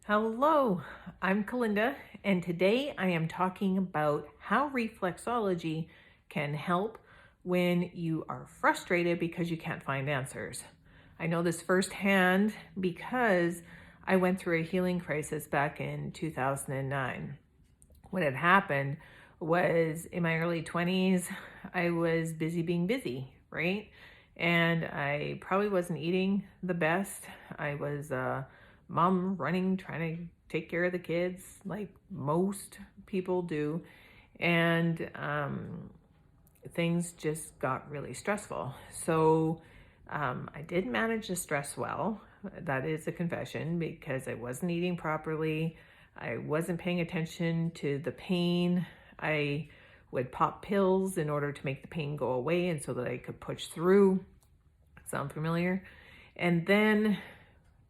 Hello, I'm Kalinda, and today I am talking about how reflexology can help when you are frustrated because you can't find answers. I know this firsthand because I went through a healing crisis back in 2009. What had happened was in my early 20s, I was busy being busy, right? And I probably wasn't eating the best. I was mom running, trying to take care of the kids like most people do. And things just got really stressful. So I didn't manage the stress well. That is a confession because I wasn't eating properly. I wasn't paying attention to the pain. I would pop pills in order to make the pain go away and so that I could push through. Sound familiar? And then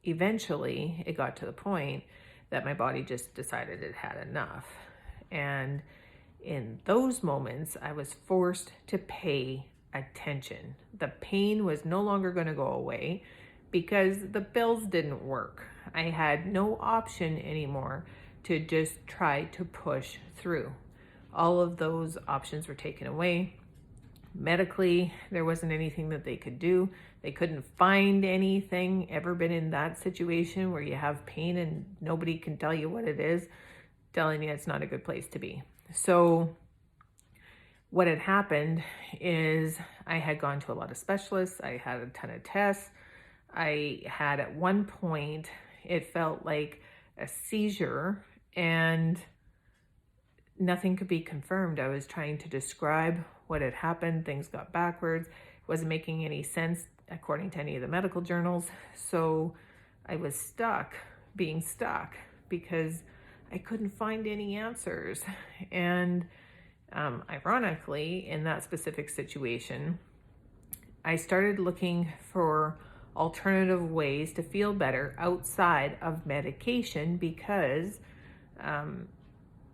eventually it got to the point that my body just decided it had enough. And in those moments, I was forced to pay attention. The pain was no longer going to go away because the pills didn't work. I had no option anymore to just try to push through. All of those options were taken away. Medically, there wasn't anything that they could do. They couldn't find anything. Ever been in that situation where you have pain and nobody can tell you what it is, telling you it's not a good place to be. So what had happened is I had gone to a lot of specialists. I had a ton of tests. I had at one point, it felt like a seizure and nothing could be confirmed. I was trying to describe what had happened. Things got backwards. It wasn't making any sense according to any of the medical journals. So I was being stuck because I couldn't find any answers. And ironically, in that specific situation, I started looking for alternative ways to feel better outside of medication because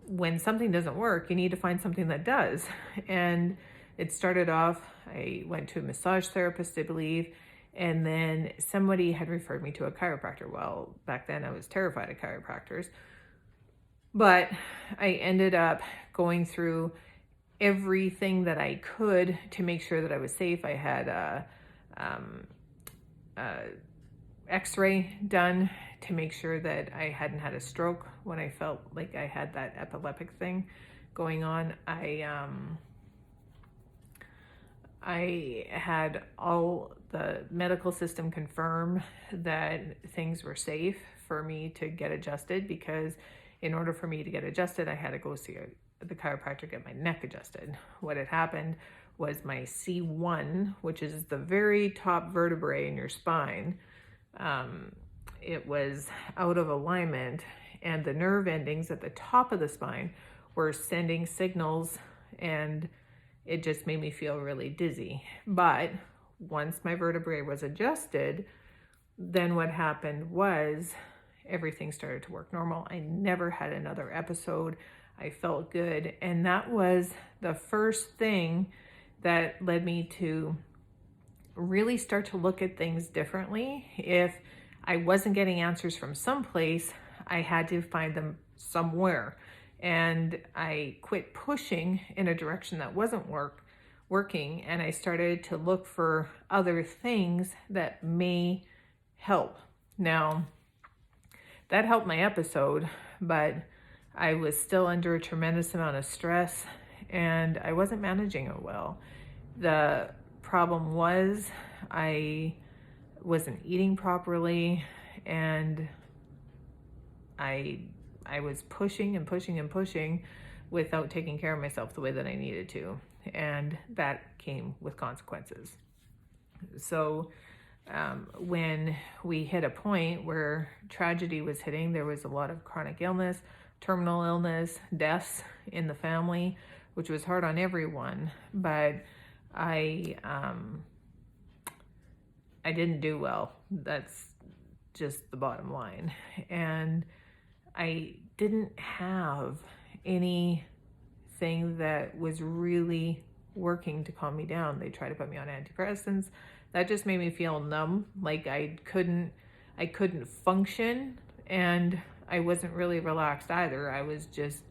when something doesn't work, you need to find something that does. And it started off, I went to a massage therapist, I believe, and then somebody had referred me to a chiropractor. Well, back then I was terrified of chiropractors, but I ended up going through everything that I could to make sure that I was safe. I had a x-ray done to make sure that I hadn't had a stroke when I felt like I had that epileptic thing going on. I had all the medical system confirm that things were safe for me to get adjusted, because in order for me to get adjusted, I had to go see the chiropractor, get my neck adjusted. What had happened was my C1, which is the very top vertebrae in your spine, it was out of alignment, and the nerve endings at the top of the spine were sending signals, and it just made me feel really dizzy. But once my vertebrae was adjusted, then what happened was everything started to work normal. I never had another episode. I felt good. And that was the first thing that led me to really start to look at things differently. If I wasn't getting answers from someplace, I had to find them somewhere. And I quit pushing in a direction that wasn't working, and I started to look for other things that may help. Now, that helped my episode, but I was still under a tremendous amount of stress and I wasn't managing it well. The problem was I wasn't eating properly, and I was pushing and pushing and pushing without taking care of myself the way that I needed to. And that came with consequences. So when we hit a point where tragedy was hitting, there was a lot of chronic illness, terminal illness, deaths in the family, which was hard on everyone. But I didn't do well. That's just the bottom line. And I didn't have anything that was really working to calm me down. They tried to put me on antidepressants. That just made me feel numb, like I couldn't function. And I wasn't really relaxed either. I was just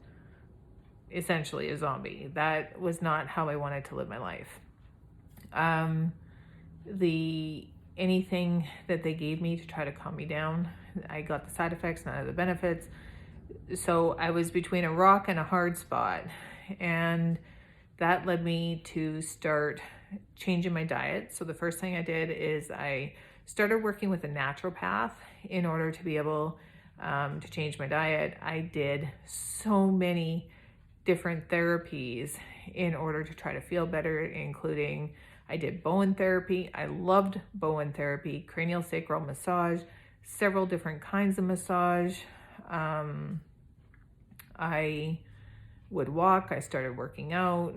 essentially a zombie. That was not how I wanted to live my life. Anything that they gave me to try to calm me down, I got the side effects, none of the benefits. So I was between a rock and a hard spot. And that led me to start changing my diet. So the first thing I did is I started working with a naturopath in order to be able to change my diet. I did so many different therapies in order to try to feel better, including I did Bowen therapy. I loved Bowen therapy, cranial sacral massage, several different kinds of massage. I would walk. I started working out.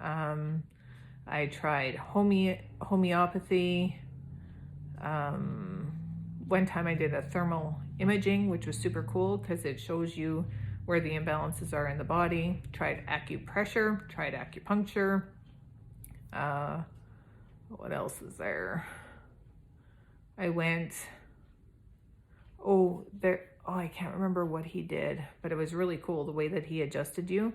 I tried homeopathy. One time I did a thermal imaging, which was super cool because it shows you where the imbalances are in the body. Tried acupressure, tried acupuncture. What else is there? I went, I can't remember what he did, but it was really cool. The way that he adjusted you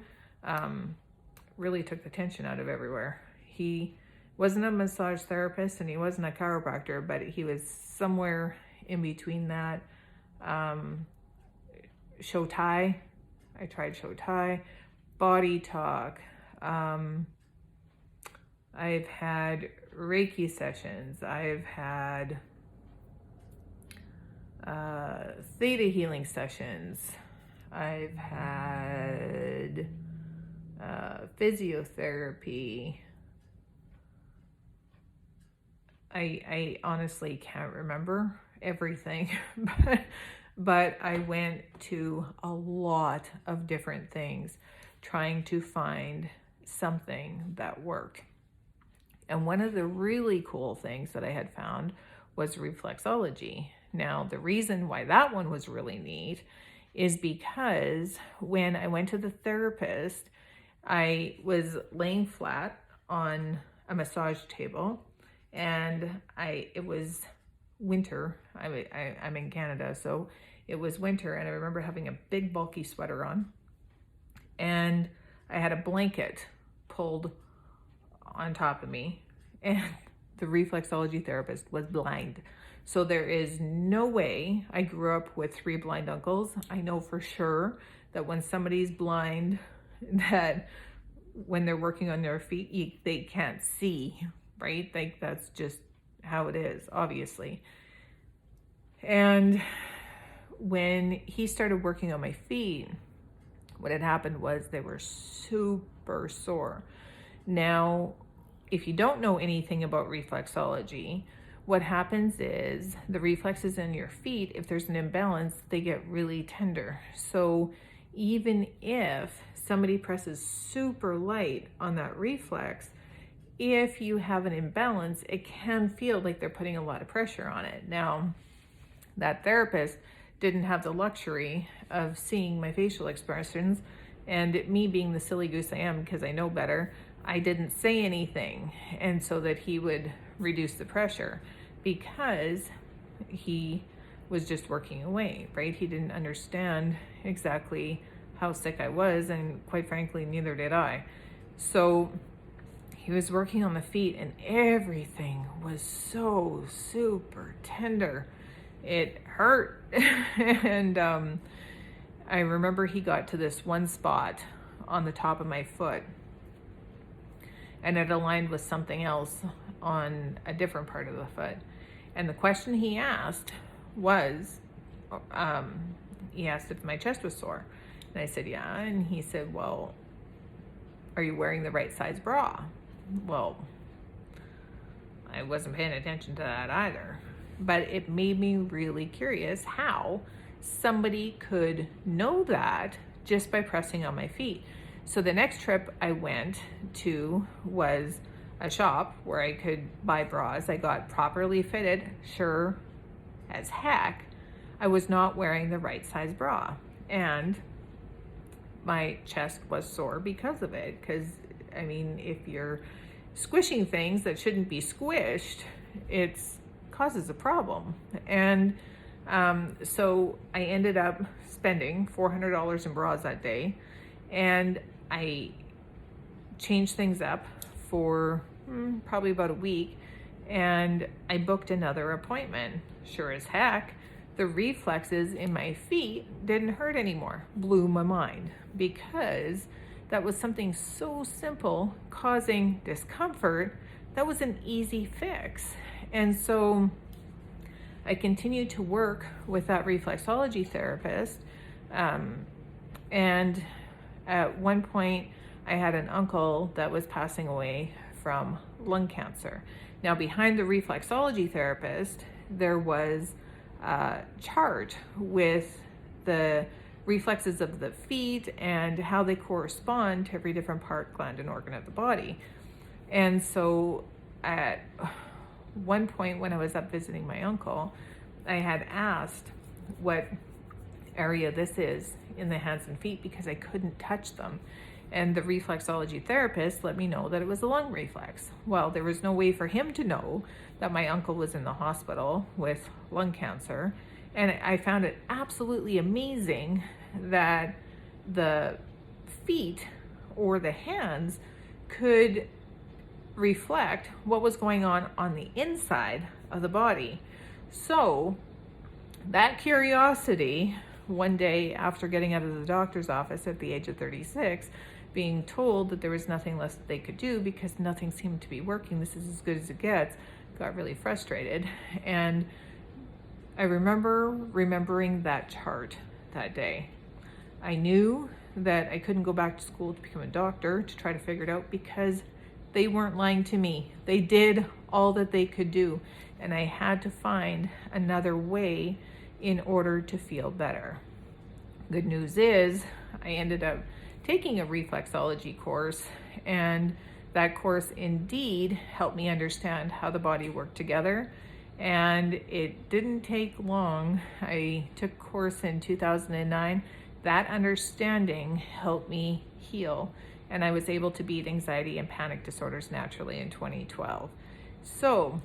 really took the tension out of everywhere. He wasn't a massage therapist and he wasn't a chiropractor, but he was somewhere in between that. Shotai, I tried Shotai, body talk. I've had Reiki sessions. I've had theta healing sessions. I've had physiotherapy. I honestly can't remember everything, but I went to a lot of different things trying to find something that worked. And one of the really cool things that I had found was reflexology. Now, the reason why that one was really neat is because when I went to the therapist, I was laying flat on a massage table, and it was winter. I'm in Canada, so it was winter, and I remember having a big bulky sweater on, and I had a blanket pulled on top of me, and the reflexology therapist was blind. So there is no way. I grew up with 3 blind uncles. I know for sure that when somebody's blind, that when they're working on their feet, they can't see, right? Like that's just how it is, obviously. And when he started working on my feet, what had happened was they were super sore. Now, if you don't know anything about reflexology, what happens is the reflexes in your feet, if there's an imbalance, they get really tender. So even if somebody presses super light on that reflex, if you have an imbalance, it can feel like they're putting a lot of pressure on it. Now, that therapist didn't have the luxury of seeing my facial expressions, and me being the silly goose I am, because I know better, I didn't say anything, and so that he would reduce the pressure, because he was just working away, right? He didn't understand exactly how sick I was, and quite frankly, neither did I. So he was working on the feet, and everything was so super tender. It hurt. And I remember he got to this one spot on the top of my foot, and it aligned with something else on a different part of the foot. And the question he asked was, he asked if my chest was sore. And I said, yeah. And he said, well, are you wearing the right size bra? Well, I wasn't paying attention to that either. But it made me really curious how somebody could know that just by pressing on my feet. So the next trip I went to was a shop where I could buy bras. I got properly fitted, sure as heck. I was not wearing the right size bra, and my chest was sore because of it. Because, I mean, if you're squishing things that shouldn't be squished, it causes a problem. And So I ended up spending $400 in bras that day, and I changed things up for probably about a week, and I booked another appointment. Sure as heck, the reflexes in my feet didn't hurt anymore. Blew my mind, because that was something so simple causing discomfort. That was an easy fix. And so I continued to work with that reflexology therapist. And at one point, I had an uncle that was passing away from lung cancer. Now, behind the reflexology therapist, there was a chart with the reflexes of the feet and how they correspond to every different part, gland, and organ of the body. And so at one point when I was up visiting my uncle, I had asked what area this is in the hands and feet because I couldn't touch them. And the reflexology therapist let me know that it was a lung reflex. Well, there was no way for him to know that my uncle was in the hospital with lung cancer. And I found it absolutely amazing that the feet or the hands could reflect what was going on the inside of the body. So that curiosity, one day after getting out of the doctor's office at the age of 36, being told that there was nothing less that they could do because nothing seemed to be working, this is as good as it gets, got really frustrated. And I remember remembering that chart that day. I knew that I couldn't go back to school to become a doctor to try to figure it out because they weren't lying to me. They did all that they could do, and I had to find another way in order to feel better. Good news is I ended up taking a reflexology course, and that course indeed helped me understand how the body worked together. And it didn't take long. I took a course in 2009. That understanding helped me heal, and I was able to beat anxiety and panic disorders naturally in 2012. So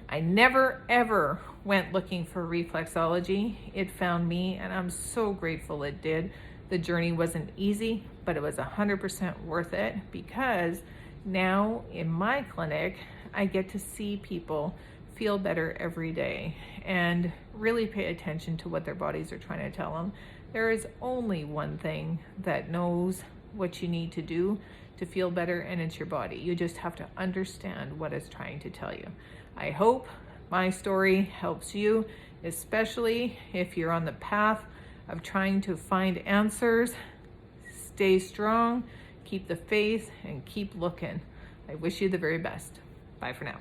I never ever went looking for reflexology. It found me, and I'm so grateful it did. The journey wasn't easy, but it was 100% worth it, because now in my clinic, I get to see people feel better every day and really pay attention to what their bodies are trying to tell them. There is only one thing that knows what you need to do to feel better, and it's your body. You just have to understand what it's trying to tell you. I hope my story helps you, especially if you're on the path of trying to find answers. Stay strong, keep the faith, and keep looking. I wish you the very best. Bye for now.